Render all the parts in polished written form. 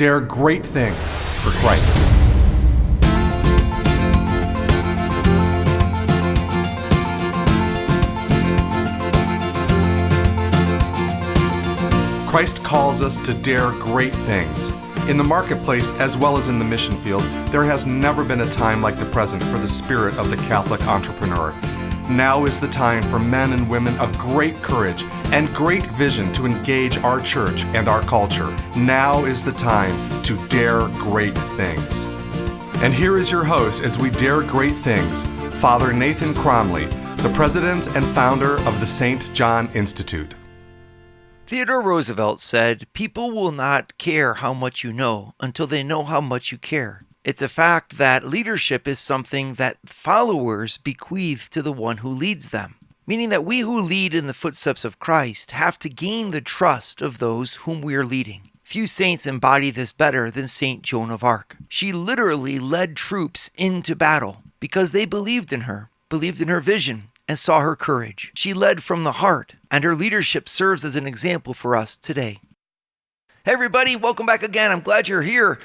dare great things for Christ. Christ calls us to dare great things. In the marketplace, as well as in the mission field, there has never been a time like the present for the spirit of the Catholic entrepreneur. Now is the time for men and women of great courage and great vision to engage our church and our culture. Now is the time to dare great things. And here is your host as we dare great things, Father Nathan Cromley, the president and founder of the St. John Institute. Theodore Roosevelt said, "People will not care how much you know until they know how much you care." It's a fact that leadership is something that followers bequeath to the one who leads them, meaning that we who lead in the footsteps of Christ have to gain the trust of those whom we are leading. Few saints embody this better than Saint Joan of Arc. She literally led troops into battle because they believed in her vision, and saw her courage. She led from the heart, and her leadership serves as an example for us today. Hey everybody, welcome back again. I'm glad you're here.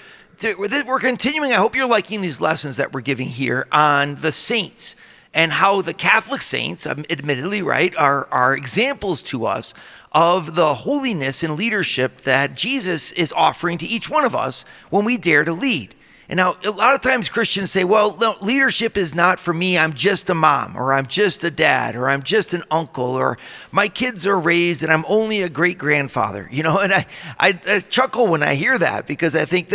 We're continuing. I hope you're liking these lessons that we're giving here on the saints and how the Catholic saints, admittedly, right, are examples to us of the holiness and leadership that Jesus is offering to each one of us when we dare to lead. And now, a lot of times Christians say, well, no, leadership is not for me. I'm just a mom, or I'm just a dad, or I'm just an uncle, or my kids are raised and I'm only a great-grandfather. And I chuckle when I hear that because I think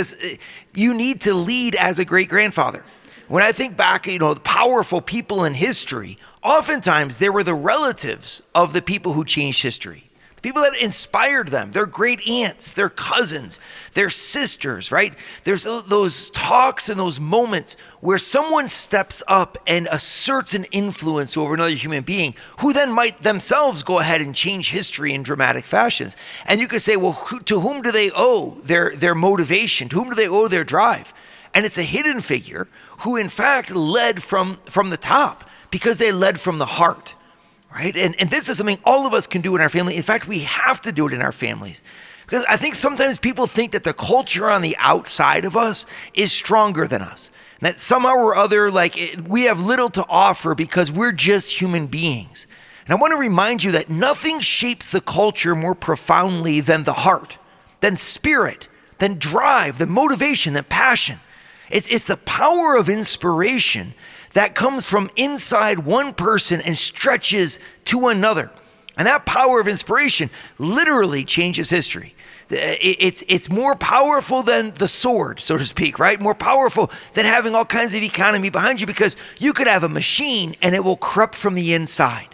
you need to lead as a great-grandfather. When I think back, the powerful people in history, oftentimes they were the relatives of the people who changed history. People that inspired them, their great aunts, their cousins, their sisters, right? There's those talks and those moments where someone steps up and asserts an influence over another human being who then might themselves go ahead and change history in dramatic fashions. And you could say, well, to whom do they owe their motivation? To whom do they owe their drive? And it's a hidden figure who in fact led from the top because they led from the heart. Right? And this is something all of us can do in our family. In fact, we have to do it in our families. Because I think sometimes people think that the culture on the outside of us is stronger than us. That somehow or other, we have little to offer because we're just human beings. And I want to remind you that nothing shapes the culture more profoundly than the heart, than spirit, than drive, than motivation, than passion. It's the power of inspiration that comes from inside one person and stretches to another. And that power of inspiration literally changes history. It's more powerful than the sword, so to speak, right? More powerful than having all kinds of economy behind you because you could have a machine and it will corrupt from the inside,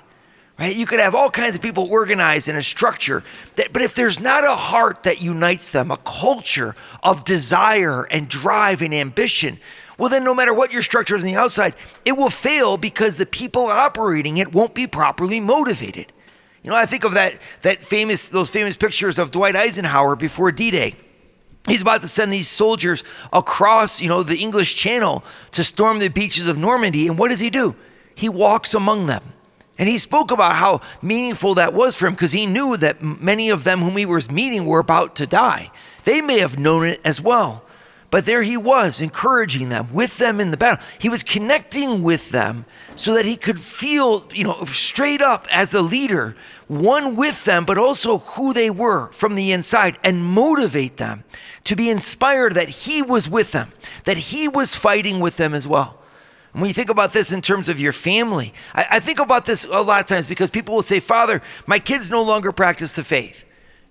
right? You could have all kinds of people organized in a structure, but if there's not a heart that unites them, a culture of desire and drive and ambition, well, then no matter what your structure is on the outside, it will fail because the people operating it won't be properly motivated. I think of those famous pictures of Dwight Eisenhower before D-Day. He's about to send these soldiers across, the English Channel to storm the beaches of Normandy. And what does he do? He walks among them. And he spoke about how meaningful that was for him because he knew that many of them whom he was meeting were about to die. They may have known it as well. But there he was, encouraging them, with them in the battle. He was connecting with them so that he could feel, straight up as a leader, one with them, but also who they were from the inside, and motivate them to be inspired that he was with them, that he was fighting with them as well. And when you think about this in terms of your family, I think about this a lot of times because people will say, Father, my kids no longer practice the faith.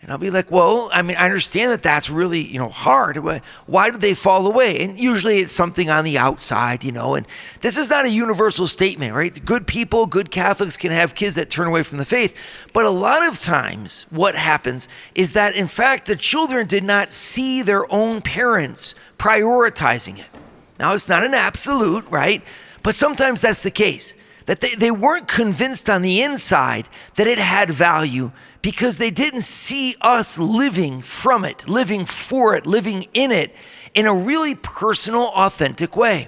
And I'll be like, well, I understand that that's really, hard. Why did they fall away? And usually it's something on the outside, and this is not a universal statement, right? Good people, good Catholics can have kids that turn away from the faith. But a lot of times what happens is that, in fact, the children did not see their own parents prioritizing it. Now, it's not an absolute, right? But sometimes that's the case, that they weren't convinced on the inside that it had value because they didn't see us living from it, living for it, living in it in a really personal, authentic way.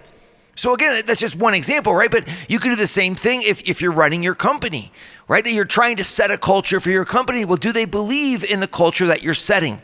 So again, that's just one example, right? But you can do the same thing if you're running your company, right? You're trying to set a culture for your company. Well, do they believe in the culture that you're setting?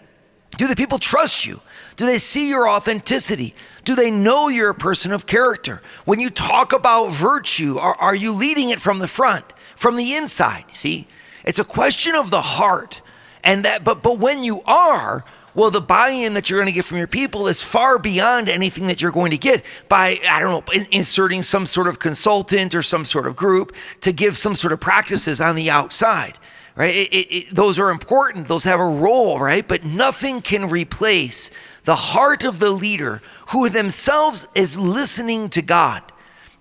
Do the people trust you? Do they see your authenticity? Do they know you're a person of character? When you talk about virtue, are you leading it from the front, from the inside? See, it's a question of the heart. And that, but when you are, well, the buy-in that you're going to get from your people is far beyond anything that you're going to get by, I don't know, inserting some sort of consultant or some sort of group to give some sort of practices on the outside, right? Those are important. Those have a role, right? But nothing can replace the heart of the leader who themselves is listening to God.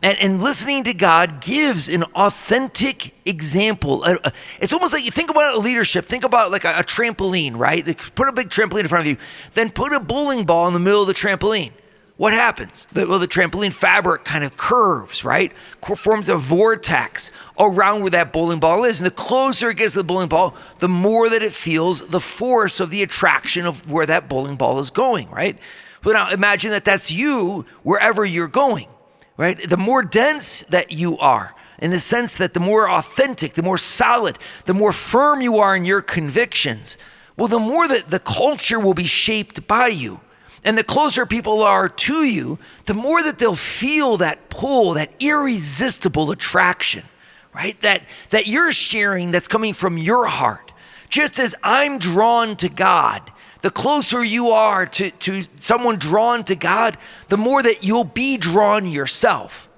And listening to God gives an authentic example. It's almost like you think about leadership. Think about like a trampoline, right? Put a big trampoline in front of you. Then put a bowling ball in the middle of the trampoline. What happens? The trampoline fabric kind of curves, right? Forms a vortex around where that bowling ball is. And the closer it gets to the bowling ball, the more that it feels the force of the attraction of where that bowling ball is going, right? But now imagine that that's you wherever you're going. Right? The more dense that you are, in the sense that the more authentic, the more solid, the more firm you are in your convictions, well, the more that the culture will be shaped by you. And the closer people are to you, the more that they'll feel that pull, that irresistible attraction, right? That you're sharing that's coming from your heart. Just as I'm drawn to God, the closer you are to someone drawn to God, the more that you'll be drawn yourself.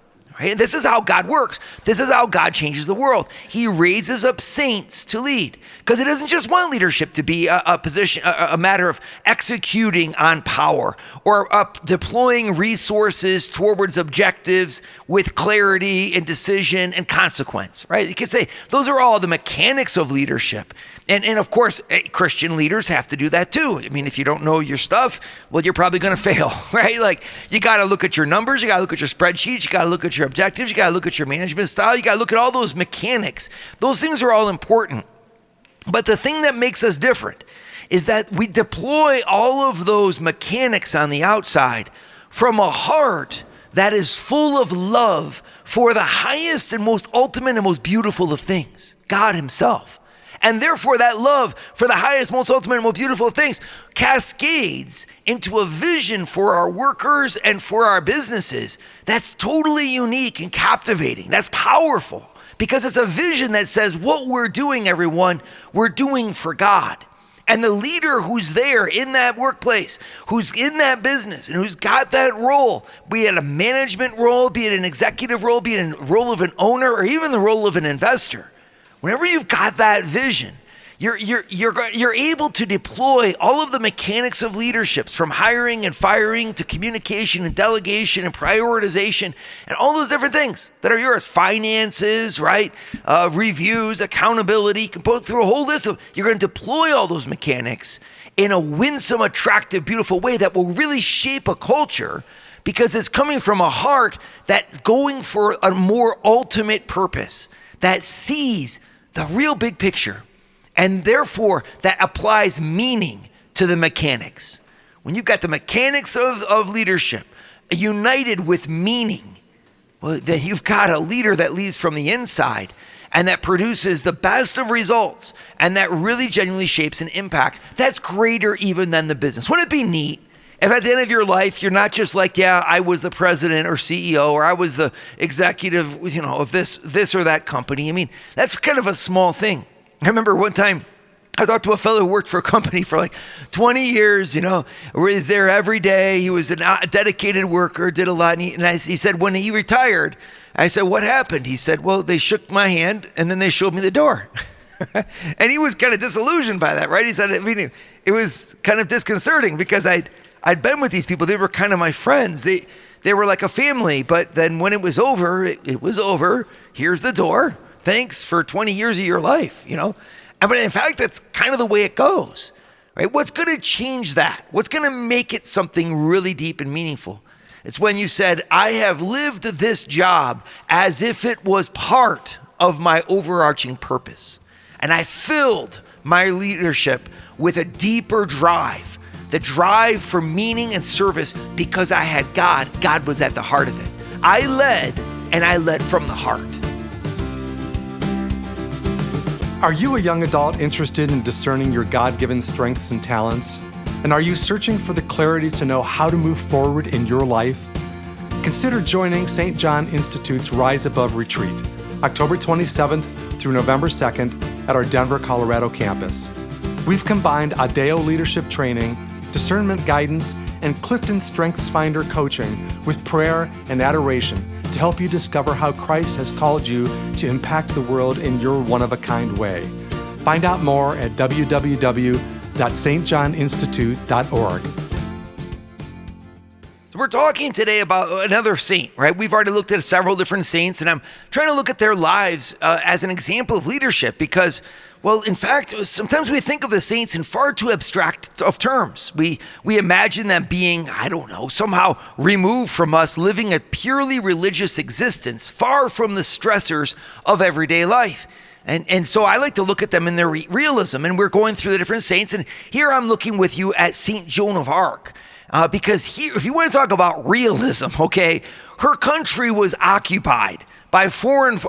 Right? And this is how God works. This is how God changes the world. He raises up saints to lead, because it doesn't just want leadership to be a position, a matter of executing on power or deploying resources towards objectives with clarity and decision and consequence. Right? You can say those are all the mechanics of leadership. And of course, Christian leaders have to do that too. I mean, if you don't know your stuff, well, you're probably going to fail, right? Like, you got to look at your numbers, you got to look at your spreadsheets, you got to look at your objectives, you got to look at your management style, you got to look at all those mechanics. Those things are all important. But the thing that makes us different is that we deploy all of those mechanics on the outside from a heart that is full of love for the highest and most ultimate and most beautiful of things, God himself. And therefore, that love for the highest, most ultimate, and most beautiful things cascades into a vision for our workers and for our businesses that's totally unique and captivating. That's powerful, because it's a vision that says what we're doing, everyone, we're doing for God. And the leader who's there in that workplace, who's in that business, and who's got that role, be it a management role, be it an executive role, be it a role of an owner, or even the role of an investor, whenever you've got that vision, you're able to deploy all of the mechanics of leaderships, from hiring and firing to communication and delegation and prioritization and all those different things that are yours. Finances, right? Reviews, accountability. You can go through a whole list of. You're going to deploy all those mechanics in a winsome, attractive, beautiful way that will really shape a culture, because it's coming from a heart that's going for a more ultimate purpose, that sees the real big picture, and therefore that applies meaning to the mechanics. When you've got the mechanics of leadership united with meaning, well, then you've got a leader that leads from the inside and that produces the best of results, and that really genuinely shapes an impact that's greater even than the business. Wouldn't it be neat if at the end of your life, you're not just like, yeah, I was the president or CEO, or I was the executive, of this or that company. I mean, that's kind of a small thing. I remember one time I talked to a fellow who worked for a company for like 20 years, was there every day. He was a dedicated worker, did a lot. And he said, when he retired, I said, what happened? He said, well, they shook my hand and then they showed me the door. And he was kind of disillusioned by that, right? He said, it was kind of disconcerting, because I'd been with these people. They were kind of my friends. They were like a family. But then when it was over, it was over. Here's the door. Thanks for 20 years of your life, But in fact, that's kind of the way it goes, right? What's going to change that? What's going to make it something really deep and meaningful? It's when you said, I have lived this job as if it was part of my overarching purpose. And I filled my leadership with a deeper drive, the drive for meaning and service, because I had God. God was at the heart of it. I led, and I led from the heart. Are you a young adult interested in discerning your God-given strengths and talents? And are you searching for the clarity to know how to move forward in your life? Consider joining St. John Institute's Rise Above Retreat, October 27th through November 2nd at our Denver, Colorado campus. We've combined Adeo leadership training, discernment guidance, and Clifton Strengths Finder coaching with prayer and adoration to help you discover how Christ has called you to impact the world in your one-of-a-kind way. Find out more at www.stjohninstitute.org. So we're talking today about another saint, right? We've already looked at several different saints, and I'm trying to look at their lives as an example of leadership because, well, in fact, sometimes we think of the saints in far too abstract of terms. We imagine them being, somehow removed from us, living a purely religious existence, far from the stressors of everyday life. And so I like to look at them in their realism, and we're going through the different saints, and here I'm looking with you at Saint Joan of Arc. Because here, if you want to talk about realism, okay, her country was occupied by a foreign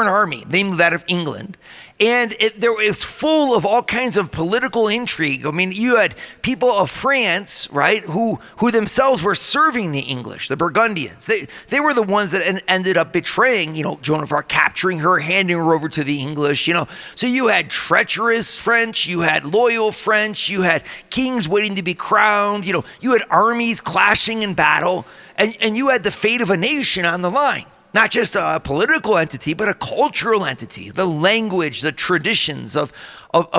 army, namely that of England, and it was full of all kinds of political intrigue. I mean, you had people of France, right, who themselves were serving the English, the Burgundians. They were the ones that ended up betraying, Joan of Arc, capturing her, handing her over to the English, So you had treacherous French, you had loyal French, you had kings waiting to be crowned, you had armies clashing in battle, and you had the fate of a nation on the line. Not just a political entity, but a cultural entity, the language, the traditions of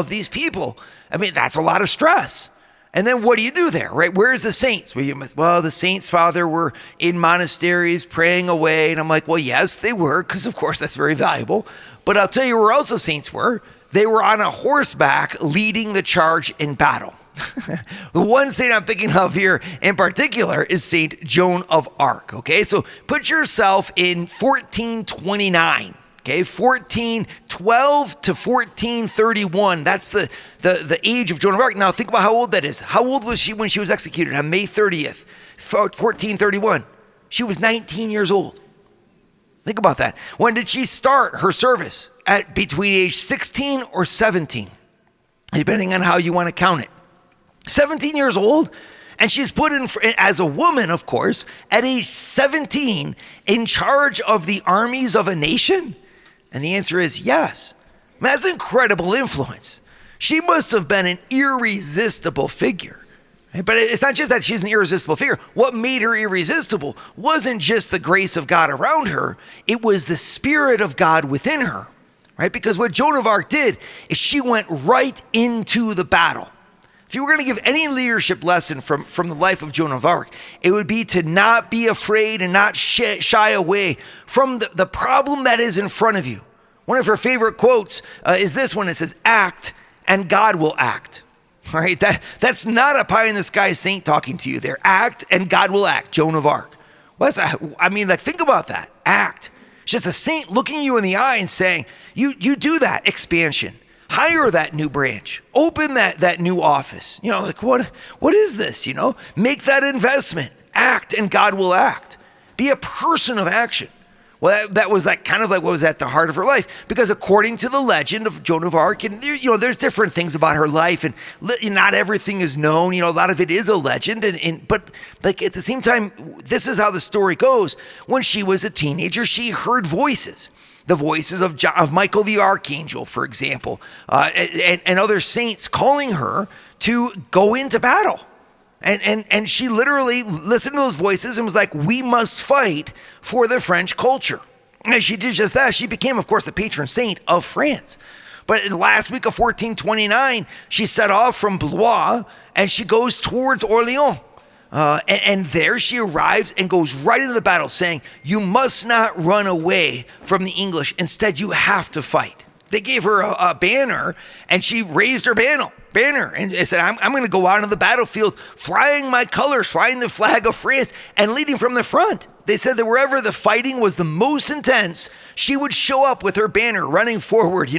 these people. I mean, that's a lot of stress. And then what do you do there, right? Where's the saints? Well, the saints, Father, were in monasteries praying away. And I'm like, well, yes, they were, because of course that's very valuable. But I'll tell you where else the saints were. They were on a horseback leading the charge in battle. The one saint I'm thinking of here in particular is Saint Joan of Arc. Okay, so put yourself in 1429. Okay, 1412 to 1431. That's the age of Joan of Arc. Now think about how old that is. How old was she when she was executed on May 30th, 1431? She was 19 years old. Think about that. When did she start her service? At between age 16 or 17, depending on how you want to count it. 17 years old, and she's put in as a woman, of course, at age 17 in charge of the armies of a nation? And the answer is yes. That's incredible influence. She must have been an irresistible figure. But it's not just that she's an irresistible figure. What made her irresistible wasn't just the grace of God around her, it was the Spirit of God within her, right? Because what Joan of Arc did is she went right into the battle. If you were going to give any leadership lesson from the life of Joan of Arc, it would be to not be afraid and not shy away from the problem that is in front of you. One of her favorite quotes is this one. It says, "Act and God will act." All right, that's not a pie-in-the-sky saint talking to you there. Act and God will act, Joan of Arc. What's that? I mean, think about that. Act. It's just a saint looking you in the eye and saying, you do that expansion. Hire that new branch. Open that new office. What is this? Make that investment. Act and God will act. Be a person of action. Well, that was kind of like what was at the heart of her life. Because according to the legend of Joan of Arc, and there's different things about her life, and not everything is known. A lot of it is a legend. But at the same time, this is how the story goes. When she was a teenager, she heard voices. The voices of Michael the Archangel, for example, and other saints calling her to go into battle. And she literally listened to those voices and was like, we must fight for the French culture. And she did just that. She became, of course, the patron saint of France. But in the last week of 1429, she set off from Blois and she goes towards Orleans. And there she arrives and goes right into the battle saying, you must not run away from the English. Instead, you have to fight. They gave her a banner and she raised her banner and said, I'm going to go out into the battlefield flying my colors, flying the flag of France and leading from the front. They said that wherever the fighting was the most intense, she would show up with her banner running forward,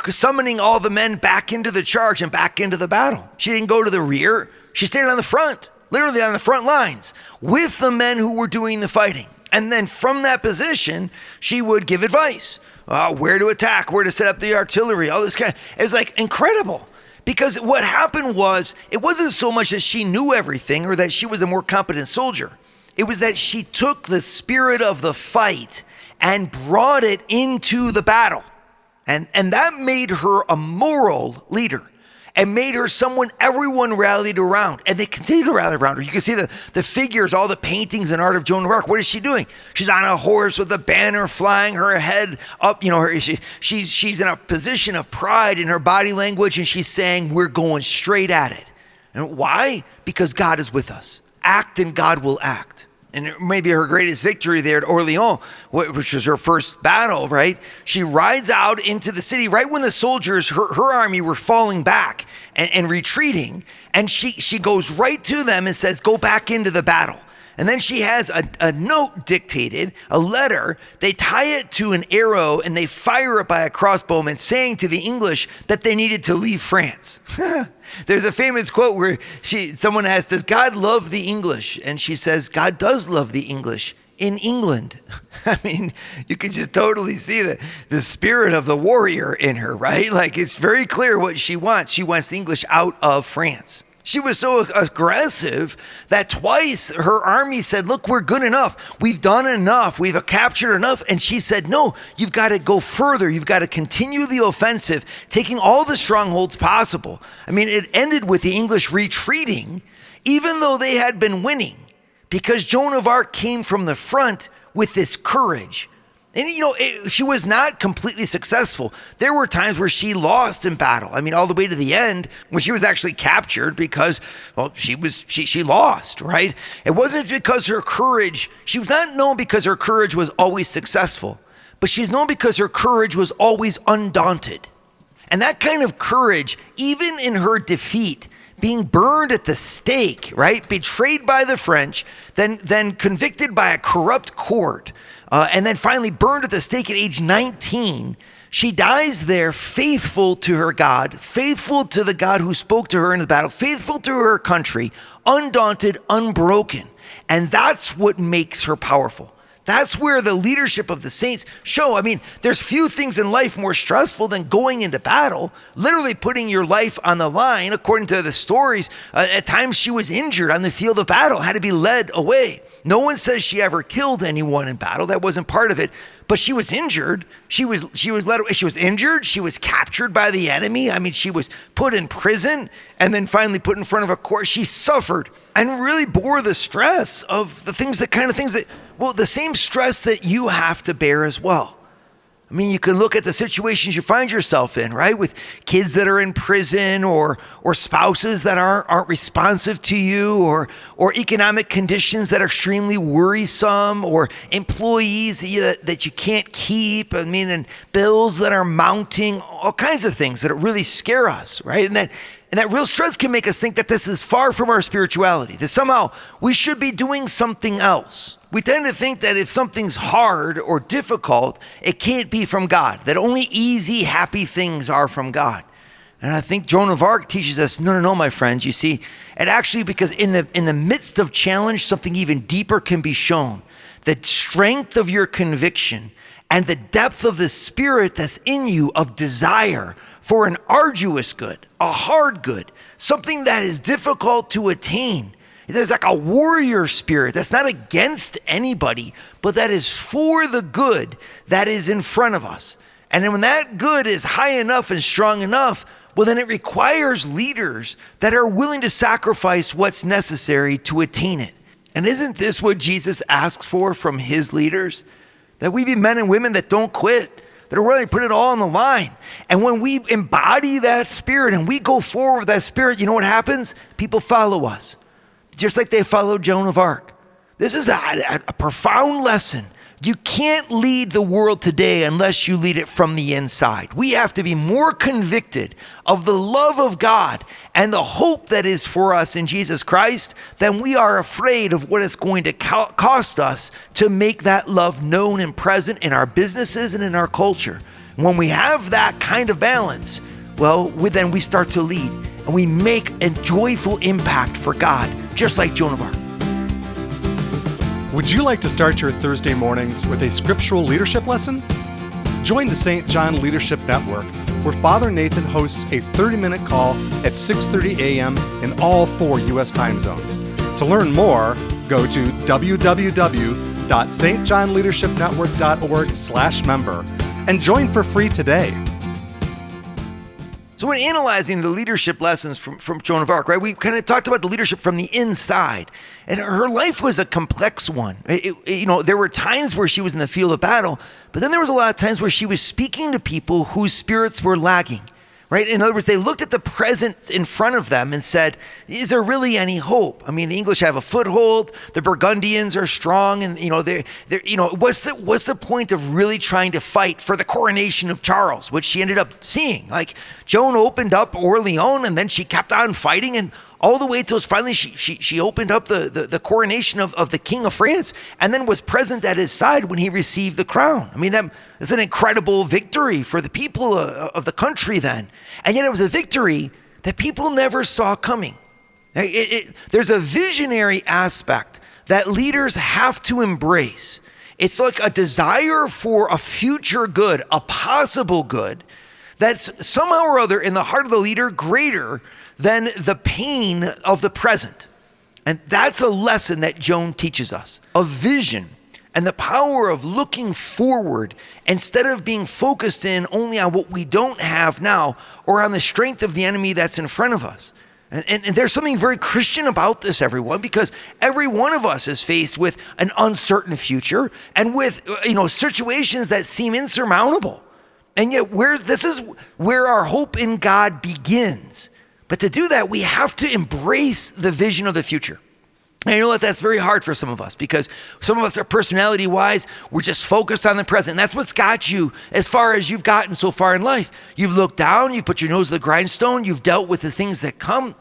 summoning all the men back into the charge and back into the battle. She didn't go to the rear. She stayed on the front. Literally on the front lines with the men who were doing the fighting. And then from that position, she would give advice, where to attack, where to set up the artillery, all this kind of, it was incredible Because what happened was, it wasn't so much that she knew everything or that she was a more competent soldier. It was that she took the spirit of the fight and brought it into the battle. And that made her a moral leader and made her someone everyone rallied around. And they continue to rally around her. You can see the figures, all the paintings and art of Joan of Arc. What is she doing? She's on a horse with a banner flying, her head up. She's in a position of pride in her body language, and she's saying, we're going straight at it. And why? Because God is with us. Act and God will act. And maybe her greatest victory there at Orleans, which was her first battle, right? She rides out into the city right when the soldiers, her army, were falling back and retreating. And she goes right to them and says, go back into the battle. And then she has a note dictated, a letter. They tie it to an arrow and they fire it by a crossbowman, saying to the English that they needed to leave France. There's a famous quote where someone asks, does God love the English? And she says, God does love the English in England. I mean, you can just totally see the spirit of the warrior in her, right? Like, it's very clear what she wants. She wants the English out of France. She was so aggressive that twice her army said, look, we're good enough. We've done enough. We've captured enough. And she said, no, you've got to go further. You've got to continue the offensive, taking all the strongholds possible. I mean, it ended with the English retreating, even though they had been winning, because Joan of Arc came from the front with this courage. And, she was not completely successful. There were times where she lost in battle. I mean, all the way to the end when she was actually captured because, well, she lost, right? It wasn't because her courage, she was not known because her courage was always successful, but she's known because her courage was always undaunted. And that kind of courage, even in her defeat, being burned at the stake, right? Betrayed by the French, then convicted by a corrupt court, and then finally burned at the stake at age 19. She dies there faithful to her God, faithful to the God who spoke to her in the battle, faithful to her country, undaunted, unbroken. And that's what makes her powerful. That's where the leadership of the saints show. I mean, there's few things in life more stressful than going into battle, literally putting your life on the line. According to the stories, at times she was injured on the field of battle, had to be led away. No one says she ever killed anyone in battle. That wasn't part of it. But she was injured. She was led away. She was injured. She was captured by the enemy. I mean, she was put in prison and then finally put in front of a court. She suffered and really bore the stress of the same stress that you have to bear as well. I mean, you can look at the situations you find yourself in, right? With kids that are in prison or spouses that aren't responsive to you or economic conditions that are extremely worrisome or employees that you can't keep. I mean, and bills that are mounting, all kinds of things that really scare us, right? And that real stress can make us think that this is far from our spirituality, that somehow we should be doing something else. We tend to think that if something's hard or difficult, it can't be from God, that only easy, happy things are from God. And I think Joan of Arc teaches us, no, my friends. You see, and actually because in the midst of challenge, something even deeper can be shown. The strength of your conviction and the depth of the spirit that's in you of desire for an arduous good, a hard good, something that is difficult to attain. There's like a warrior spirit that's not against anybody, but that is for the good that is in front of us. And then when that good is high enough and strong enough, well, then it requires leaders that are willing to sacrifice what's necessary to attain it. And isn't this what Jesus asks for from his leaders? That we be men and women that don't quit, that are willing to put it all on the line. And when we embody that spirit and we go forward with that spirit, you know what happens? People follow us. Just like they followed Joan of Arc. This is a profound lesson. You can't lead the world today unless you lead it from the inside. We have to be more convicted of the love of God and the hope that is for us in Jesus Christ than we are afraid of what it's going to cost us to make that love known and present in our businesses and in our culture. When we have that kind of balance, well, then we start to lead and we make a joyful impact for God, just like Joan of Arc. Would you like to start your Thursday mornings with a scriptural leadership lesson? Join the St. John Leadership Network, where Father Nathan hosts a 30-minute call at 6:30 a.m. in all 4 U.S. time zones. To learn more, go to www.stjohnleadershipnetwork.org/member and join for free today. So when analyzing the leadership lessons from Joan of Arc, right, we kind of talked about the leadership from the inside. And her life was a complex one. There were times where she was in the field of battle, but then there was a lot of times where she was speaking to people whose spirits were lagging, right? In other words, they looked at the present in front of them and said, is there really any hope? I mean, the English have a foothold, the Burgundians are strong, and what's the point of really trying to fight for the coronation of Charles, which she ended up seeing? Like, Joan opened up Orleans, and then she kept on fighting, and all the way till finally she opened up the coronation of the King of France, and then was present at his side when he received the crown. I mean, that's an incredible victory for the people of the country then. And yet it was a victory that people never saw coming. There's a visionary aspect that leaders have to embrace. It's like a desire for a future good, a possible good, that's somehow or other in the heart of the leader greater than the pain of the present. And that's a lesson that Joan teaches us, a vision and the power of looking forward instead of being focused in only on what we don't have now or on the strength of the enemy that's in front of us. And there's something very Christian about this, everyone, because every one of us is faced with an uncertain future and with situations that seem insurmountable. And yet this is where our hope in God begins. But to do that, we have to embrace the vision of the future. And you know what? That's very hard for some of us because some of us are personality-wise, we're just focused on the present. And that's what's got you as far as you've gotten so far in life. You've looked down, you've put your nose to the grindstone, you've dealt with the things that come.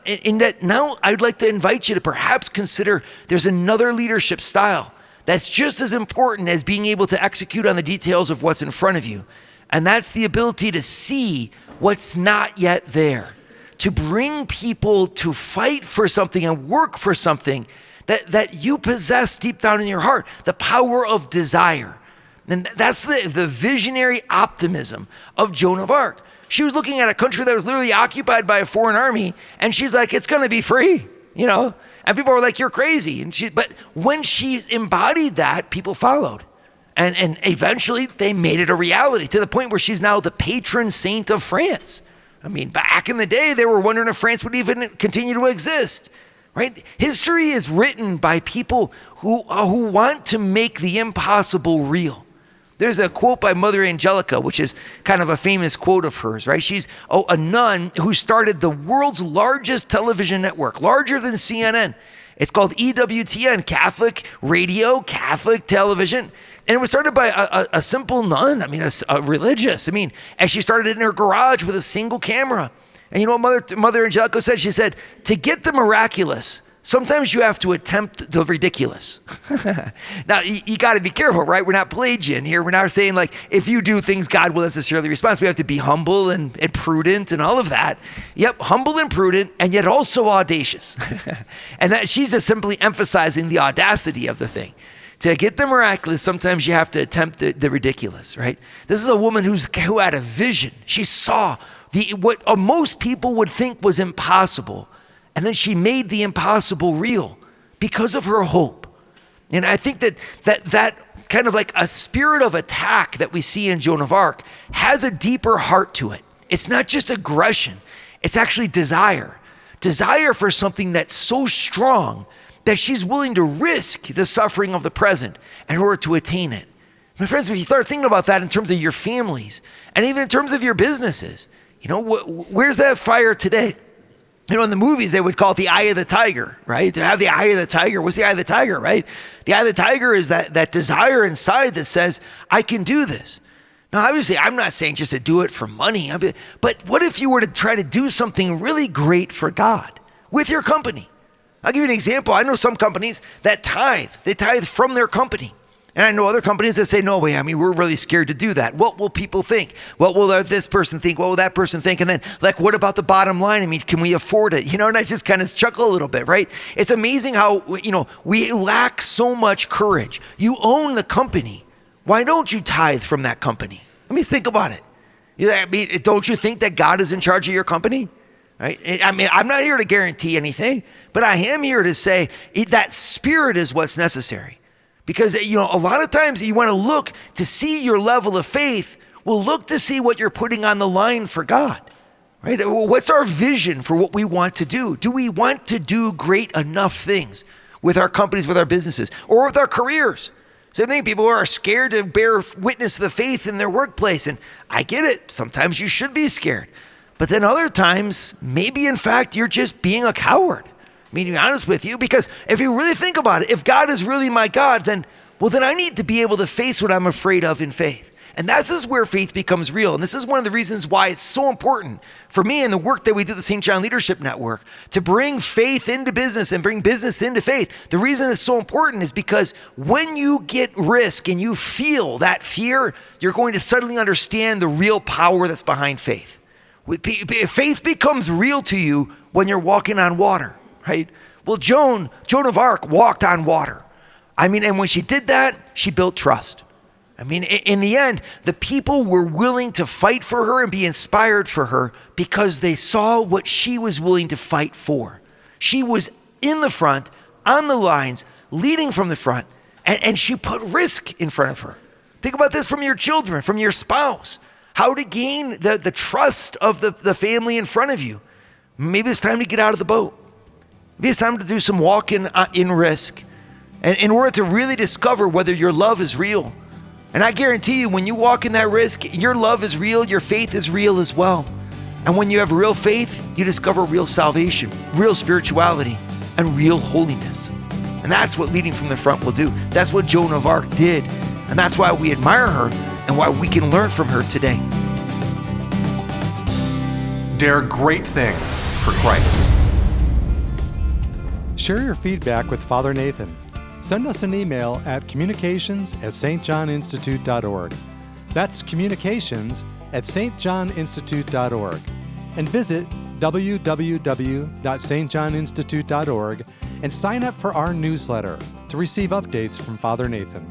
In that now I'd like to invite you to perhaps consider there's another leadership style that's just as important as being able to execute on the details of what's in front of you. And that's the ability to see what's not yet there. To bring people to fight for something and work for something that you possess deep down in your heart, the power of desire. And that's the visionary optimism of Joan of Arc. She was looking at a country that was literally occupied by a foreign army, and she's like, it's going to be free, and people were like, you're crazy. But when she embodied that, people followed. And eventually they made it a reality to the point where she's now the patron saint of France. I mean, back in the day, they were wondering if France would even continue to exist, right? History is written by people who want to make the impossible real. There's a quote by Mother Angelica, which is kind of a famous quote of hers, right? She's a nun who started the world's largest television network, larger than CNN. It's called EWTN, Catholic Radio, Catholic Television. And it was started by a simple nun, a religious. And she started it in her garage with a single camera. And you know what Mother Angelica said? She said, to get the miraculous, sometimes you have to attempt the ridiculous. Now, you got to be careful, right? We're not Pelagian here. We're not saying like, if you do things, God will necessarily respond. So we have to be humble and prudent and all of that. Yep, humble and prudent, and yet also audacious. And that she's just simply emphasizing the audacity of the thing. To get the miraculous, sometimes you have to attempt the ridiculous, right? This is a woman who had a vision. She saw what most people would think was impossible, and then she made the impossible real because of her hope. And I think that kind of like a spirit of attack that we see in Joan of Arc has a deeper heart to it. It's not just aggression. It's actually desire. Desire for something that's so strong that she's willing to risk the suffering of the present in order to attain it. My friends, if you start thinking about that in terms of your families and even in terms of your businesses, where's that fire today? In the movies, they would call it the eye of the tiger, right? To have the eye of the tiger. What's the eye of the tiger, right? The eye of the tiger is that desire inside that says, I can do this. Now, obviously, I'm not saying just to do it for money, but what if you were to try to do something really great for God with your company? I'll give you an example. I know some companies that tithe. They tithe from their company. And I know other companies that say, no way, we're really scared to do that. What will people think? What will this person think? What will that person think? And then, what about the bottom line? Can we afford it? And I just kind of chuckle a little bit, right? It's amazing how, we lack so much courage. You own the company. Why don't you tithe from that company? Think about it. I mean, don't you think that God is in charge of your company? Right? I mean, I'm not here to guarantee anything, but I am here to say that spirit is what's necessary. Because, a lot of times you want to look to see your level of faith. Well, look to see what you're putting on the line for God, right? What's our vision for what we want to do? Do we want to do great enough things with our companies, with our businesses, or with our careers? So many people are scared to bear witness to the faith in their workplace. And I get it. Sometimes you should be scared. But then other times, maybe in fact, you're just being a coward. I mean, to be honest with you, because if you really think about it, if God is really my God, then I need to be able to face what I'm afraid of in faith. And this is where faith becomes real. And this is one of the reasons why it's so important for me and the work that we do at the St. John Leadership Network to bring faith into business and bring business into faith. The reason it's so important is because when you get risk and you feel that fear, you're going to suddenly understand the real power that's behind faith. Faith becomes real to you when you're walking on water, right? Well, Joan of Arc walked on water. I mean, and when she did that, she built trust. I mean, in the end, the people were willing to fight for her and be inspired for her because they saw what she was willing to fight for. She was in the front, on the lines, leading from the front, and she put risk in front of her. Think about this from your children, from your spouse. How to gain the trust of the family in front of you. Maybe it's time to get out of the boat. Maybe it's time to do some walking in risk. And in order to really discover whether your love is real. And I guarantee you, when you walk in that risk, your love is real, your faith is real as well. And when you have real faith, you discover real salvation, real spirituality, and real holiness. And that's what leading from the front will do. That's what Joan of Arc did. And that's why we admire her and why we can learn from her today. Dare great things for Christ. Share your feedback with Father Nathan. Send us an email at communications@stjohninstitute.org. That's communications@stjohninstitute.org. And visit www.stjohninstitute.org and sign up for our newsletter to receive updates from Father Nathan.